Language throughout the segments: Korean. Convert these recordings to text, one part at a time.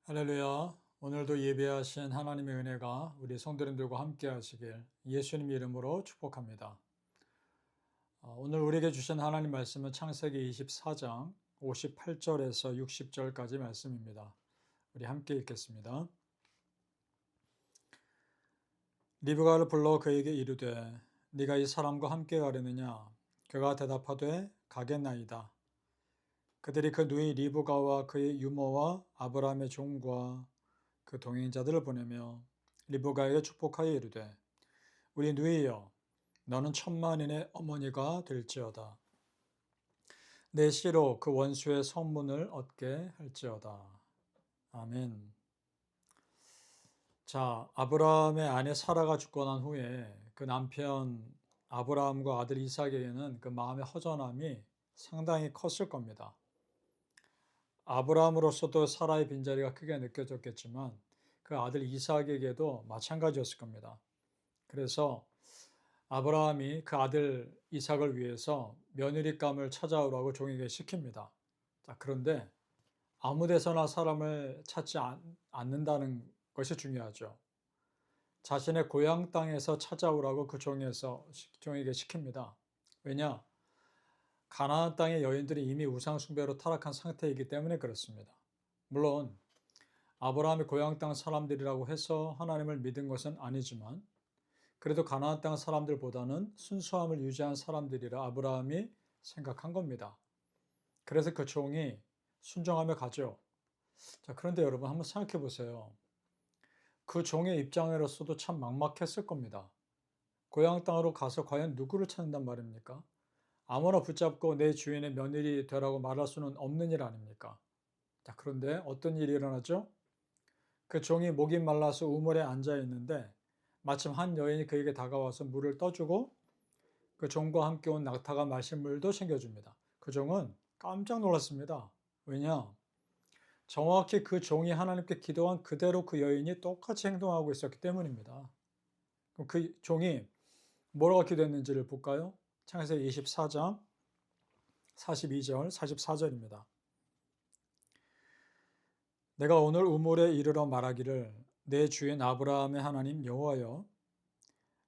할렐루야. 오늘도 예배하신 하나님의 은혜가 우리 성도님들과 함께 하시길 예수님 이름으로 축복합니다. 오늘 우리에게 주신 하나님 말씀은 창세기 24장 58절에서 60절까지 말씀입니다. 우리 함께 읽겠습니다. 리브가를 불러 그에게 이르되 네가 이 사람과 함께 가려느냐? 그가 대답하되 가겠나이다. 그들이 그 누이 리브가와 그의 유모와 아브라함의 종과 그 동행자들을 보내며 리브가에게 축복하여 이르되 우리 누이여 너는 천만인의 어머니가 될지어다. 내 씨로 그 원수의 성문을 얻게 할지어다. 아멘. 자, 아브라함의 아내 사라가 죽고 난 후에 그 남편 아브라함과 아들 이삭에게는 그 마음의 허전함이 상당히 컸을 겁니다. 아브라함으로서도 사라의 빈자리가 크게 느껴졌겠지만 그 아들 이삭에게도 마찬가지였을 겁니다. 그래서 아브라함이 그 아들 이삭을 위해서 며느리감을 찾아오라고 종에게 시킵니다. 자, 그런데 아무 데서나 사람을 찾지 않는다는 것이 중요하죠. 자신의 고향 땅에서 찾아오라고 그 종에게 시킵니다. 왜냐? 가나안 땅의 여인들이 이미 우상 숭배로 타락한 상태이기 때문에 그렇습니다. 물론 아브라함의 고향 땅 사람들이라고 해서 하나님을 믿은 것은 아니지만 그래도 가나안 땅 사람들보다는 순수함을 유지한 사람들이라 아브라함이 생각한 겁니다. 그래서 그 종이 순종하며 가죠. 자, 그런데 여러분 한번 생각해 보세요. 그 종의 입장으로서도 참 막막했을 겁니다. 고향 땅으로 가서 과연 누구를 찾는단 말입니까? 아무나 붙잡고 내 주인의 며느리 되라고 말할 수는 없는 일 아닙니까? 자, 그런데 어떤 일이 일어나죠? 그 종이 목이 말라서 우물에 앉아 있는데 마침 한 여인이 그에게 다가와서 물을 떠주고 그 종과 함께 온 낙타가 마실 물도 챙겨줍니다. 그 종은 깜짝 놀랐습니다. 왜냐? 정확히 그 종이 하나님께 기도한 그대로 그 여인이 똑같이 행동하고 있었기 때문입니다. 그럼 그 종이 뭐라고 기도했는지를 볼까요? 창세기 24장 42절, 44절입니다. 내가 오늘 우물에 이르러 말하기를 내 주인 아브라함의 하나님 여호와여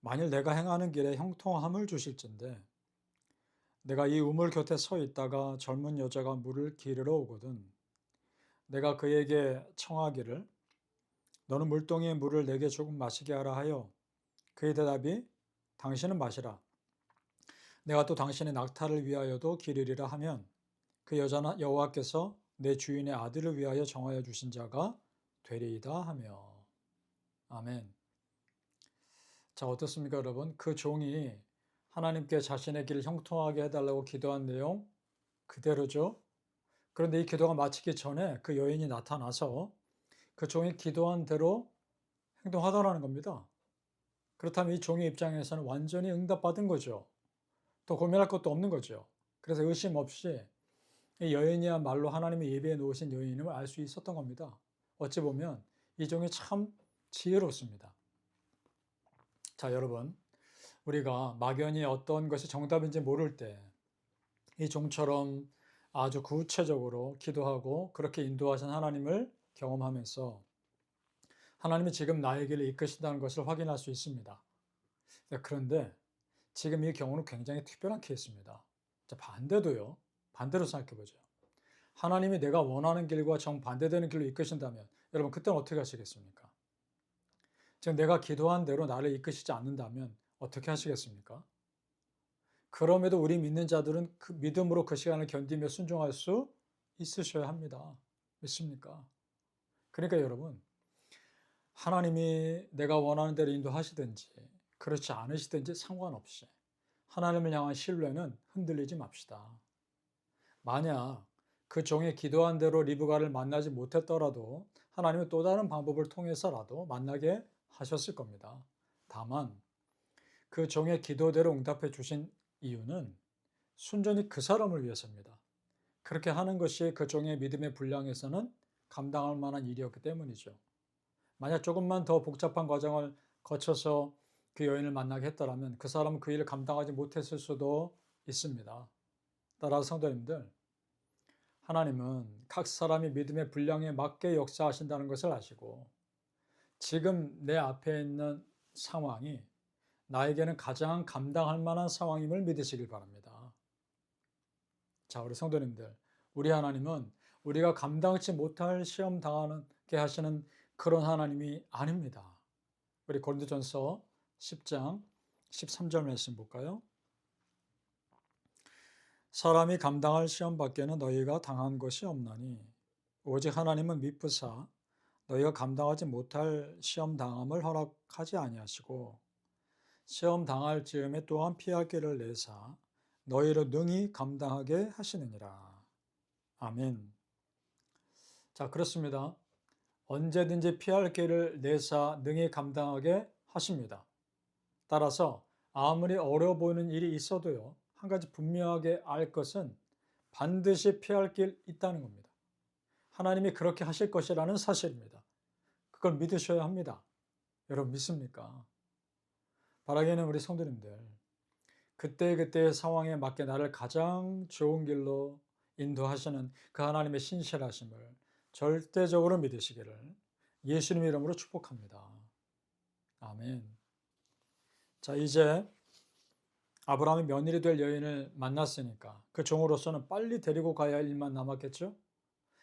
만일 내가 행하는 길에 형통함을 주실진데 내가 이 우물 곁에 서 있다가 젊은 여자가 물을 기르러 오거든 내가 그에게 청하기를 너는 물동이의 물을 내게 조금 마시게 하라 하여 그의 대답이 당신은 마시라 내가 또 당신의 낙타를 위하여도 기르리라 하면 그 여자는 여호와께서 내 주인의 아들을 위하여 정하여 주신 자가 되리이다 하며 아멘. 자, 어떻습니까, 여러분? 그 종이 하나님께 자신의 길을 형통하게 해달라고 기도한 내용 그대로죠. 그런데 이 기도가 마치기 전에 그 여인이 나타나서 그 종이 기도한 대로 행동하더라는 겁니다. 그렇다면 이 종의 입장에서는 완전히 응답받은 거죠. 더 고민할 것도 없는 거죠. 그래서 의심 없이 이 여인이야말로 하나님의 예배에 놓으신 여인임을 알 수 있었던 겁니다. 어찌 보면 이 종이 참 지혜롭습니다. 자, 여러분, 우리가 막연히 어떤 것이 정답인지 모를 때 이 종처럼 아주 구체적으로 기도하고 그렇게 인도하신 하나님을 경험하면서 하나님이 지금 나의 길을 이끄신다는 것을 확인할 수 있습니다. 그런데 지금 이 경우는 굉장히 특별한 케이스입니다. 자, 반대도요. 반대로 생각해 보죠. 하나님이 내가 원하는 길과 정반대되는 길로 이끄신다면 여러분 그때는 어떻게 하시겠습니까? 즉 내가 기도한 대로 나를 이끄시지 않는다면 어떻게 하시겠습니까? 그럼에도 우리 믿는 자들은 그 믿음으로 그 시간을 견디며 순종할 수 있으셔야 합니다. 믿습니까? 그러니까 여러분, 하나님이 내가 원하는 대로 인도하시든지 그렇지 않으시든지 상관없이 하나님을 향한 신뢰는 흔들리지 맙시다. 만약 그 종이 기도한 대로 리브가를 만나지 못했더라도 하나님은 또 다른 방법을 통해서라도 만나게 하셨을 겁니다. 다만 그 종의 기도대로 응답해 주신 이유는 순전히 그 사람을 위해서입니다. 그렇게 하는 것이 그 종의 믿음의 분량에서는 감당할 만한 일이었기 때문이죠. 만약 조금만 더 복잡한 과정을 거쳐서 그 여인을 만나게 했더라면 그 사람은 그 일을 감당하지 못했을 수도 있습니다. 따라서 성도님들, 하나님은 각 사람이 믿음의 분량에 맞게 역사하신다는 것을 아시고 지금 내 앞에 있는 상황이 나에게는 가장 감당할 만한 상황임을 믿으시길 바랍니다. 자, 우리 성도님들, 우리 하나님은 우리가 감당치 못할 시험 당하게 하시는 그런 하나님이 아닙니다. 우리 고린도전서 10장 13절 말씀 볼까요? 사람이 감당할 시험 밖에는 너희가 당한 것이 없나니 오직 하나님은 미쁘사 너희가 감당하지 못할 시험 당함을 허락하지 아니하시고 시험 당할 즈음에 또한 피할 길을 내사 너희를 능히 감당하게 하시느니라. 아멘. 자, 그렇습니다. 언제든지 피할 길을 내사 능히 감당하게 하십니다. 따라서 아무리 어려워 보이는 일이 있어도요, 한 가지 분명하게 알 것은 반드시 피할 길 있다는 겁니다. 하나님이 그렇게 하실 것이라는 사실입니다. 그걸 믿으셔야 합니다. 여러분 믿습니까? 바라기는 우리 성도님들, 그때그때의 상황에 맞게 나를 가장 좋은 길로 인도하시는 그 하나님의 신실하심을 절대적으로 믿으시기를 예수님 이름으로 축복합니다. 아멘. 자, 이제 아브라함이 며느리 될 여인을 만났으니까 그 종으로서는 빨리 데리고 가야 할 일만 남았겠죠?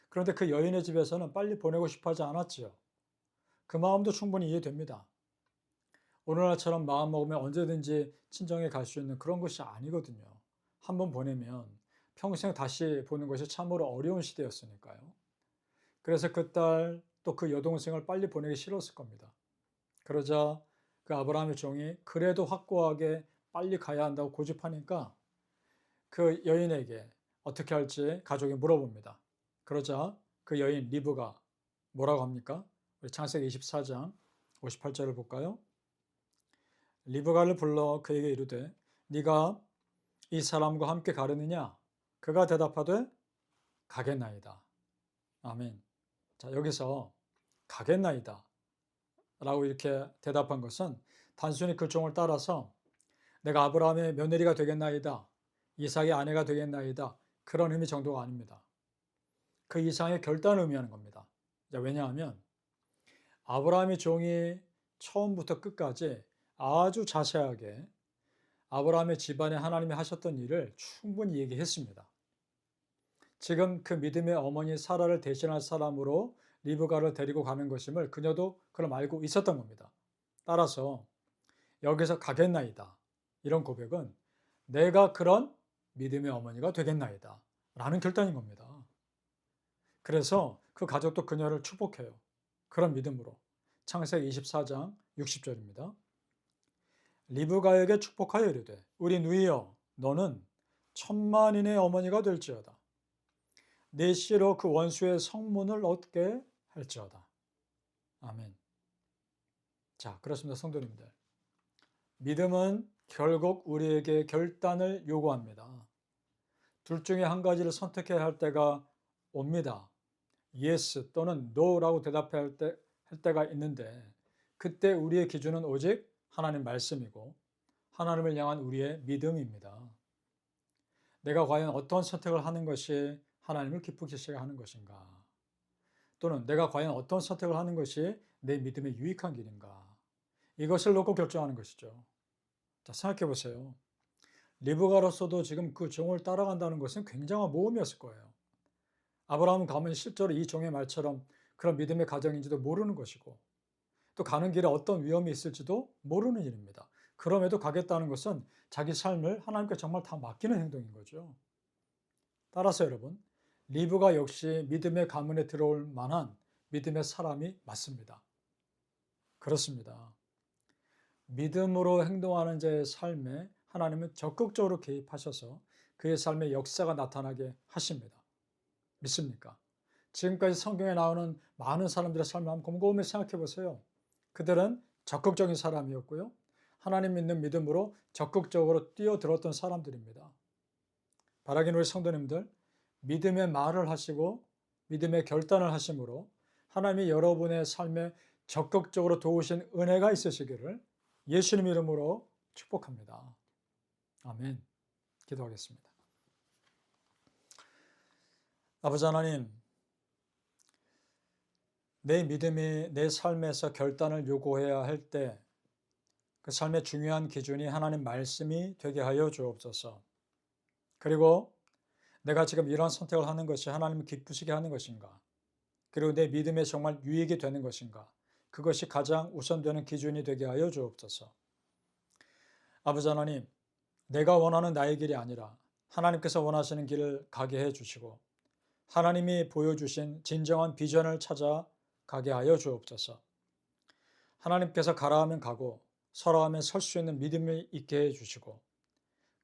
그런데 그 여인의 집에서는 빨리 보내고 싶어 하지 않았지요. 그 마음도 충분히 이해됩니다. 오늘날처럼 마음 먹으면 언제든지 친정에 갈 수 있는 그런 것이 아니거든요. 한번 보내면 평생 다시 보는 것이 참으로 어려운 시대였으니까요. 그래서 그 딸 또 그 여동생을 빨리 보내기 싫었을 겁니다. 그러자 그 아브라함의 종이 그래도 확고하게 빨리 가야 한다고 고집하니까 그 여인에게 어떻게 할지 가족이 물어봅니다. 그러자 그 여인 리브가 뭐라고 합니까? 우리 창세기 24장 58절을 볼까요? 리브가를 불러 그에게 이르되 네가 이 사람과 함께 가려느냐? 그가 대답하되 가겠나이다. 아멘. 자, 여기서 가겠나이다 라고 이렇게 대답한 것은 단순히 그 종을 따라서 내가 아브라함의 며느리가 되겠나이다, 이삭의 아내가 되겠나이다, 그런 의미 정도가 아닙니다. 그 이상의 결단을 의미하는 겁니다. 왜냐하면 아브라함의 종이 처음부터 끝까지 아주 자세하게 아브라함의 집안에 하나님이 하셨던 일을 충분히 얘기했습니다. 지금 그 믿음의 어머니 사라를 대신할 사람으로 리브가를 데리고 가는 것임을 그녀도 그럼 알고 있었던 겁니다. 따라서 여기서 가겠나이다, 이런 고백은 내가 그런 믿음의 어머니가 되겠나이다 라는 결단인 겁니다. 그래서 그 가족도 그녀를 축복해요. 그런 믿음으로. 창세기 24장 60절입니다. 리브가에게 축복하여 이르되 우리 누이여 너는 천만인의 어머니가 될지어다. 내 씨로 그 원수의 성문을 얻게 할지어다. 아멘. 자, 그렇습니다. 성도님들. 믿음은 결국 우리에게 결단을 요구합니다. 둘 중에 한 가지를 선택해야 할 때가 옵니다. yes 또는 no라고 대답해야 할 때가 있는데 그때 우리의 기준은 오직 하나님 말씀이고 하나님을 향한 우리의 믿음입니다. 내가 과연 어떤 선택을 하는 것이 하나님을 기쁘시게 하는 것인가? 또는 내가 과연 어떤 선택을 하는 것이 내 믿음에 유익한 길인가? 이것을 놓고 결정하는 것이죠. 자, 생각해 보세요. 리브가로서도 지금 그 종을 따라간다는 것은 굉장한 모험이었을 거예요. 아브라함은 가면 실제로 이 종의 말처럼 그런 믿음의 가정인지도 모르는 것이고 또 가는 길에 어떤 위험이 있을지도 모르는 일입니다. 그럼에도 가겠다는 것은 자기 삶을 하나님께 정말 다 맡기는 행동인 거죠. 따라서 여러분, 리브가 역시 믿음의 가문에 들어올 만한 믿음의 사람이 맞습니다. 그렇습니다. 믿음으로 행동하는 자의 삶에 하나님은 적극적으로 개입하셔서 그의 삶의 역사가 나타나게 하십니다. 믿습니까? 지금까지 성경에 나오는 많은 사람들의 삶을 한번 곰곰이 생각해 보세요. 그들은 적극적인 사람이었고요. 하나님 믿는 믿음으로 적극적으로 뛰어들었던 사람들입니다. 바라기는 우리 성도님들, 믿음의 말을 하시고 믿음의 결단을 하심으로 하나님이 여러분의 삶에 적극적으로 도우신 은혜가 있으시기를 예수님 이름으로 축복합니다. 아멘. 기도하겠습니다. 아버지 하나님, 내 믿음이 내 삶에서 결단을 요구해야 할 때 그 삶의 중요한 기준이 하나님 말씀이 되게 하여 주옵소서. 그리고 내가 지금 이러한 선택을 하는 것이 하나님을 기쁘시게 하는 것인가? 그리고 내 믿음에 정말 유익이 되는 것인가? 그것이 가장 우선되는 기준이 되게 하여 주옵소서. 아버지 하나님, 내가 원하는 나의 길이 아니라 하나님께서 원하시는 길을 가게 해 주시고 하나님이 보여주신 진정한 비전을 찾아 가게 하여 주옵소서. 하나님께서 가라 하면 가고 서라 하면 설 수 있는 믿음이 있게 해 주시고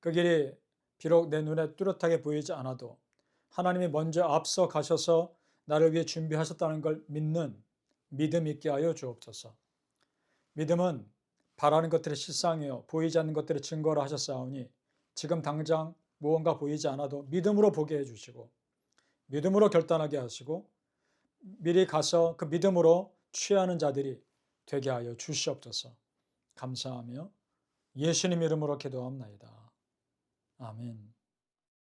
그 길이 비록 내 눈에 뚜렷하게 보이지 않아도 하나님이 먼저 앞서 가셔서 나를 위해 준비하셨다는 걸 믿는 믿음 있게 하여 주옵소서. 믿음은 바라는 것들의 실상이요 보이지 않는 것들의 증거라 하셨사오니 지금 당장 무언가 보이지 않아도 믿음으로 보게 해주시고 믿음으로 결단하게 하시고 미리 가서 그 믿음으로 취하는 자들이 되게 하여 주시옵소서. 감사하며 예수님 이름으로 기도합나이다. 아멘.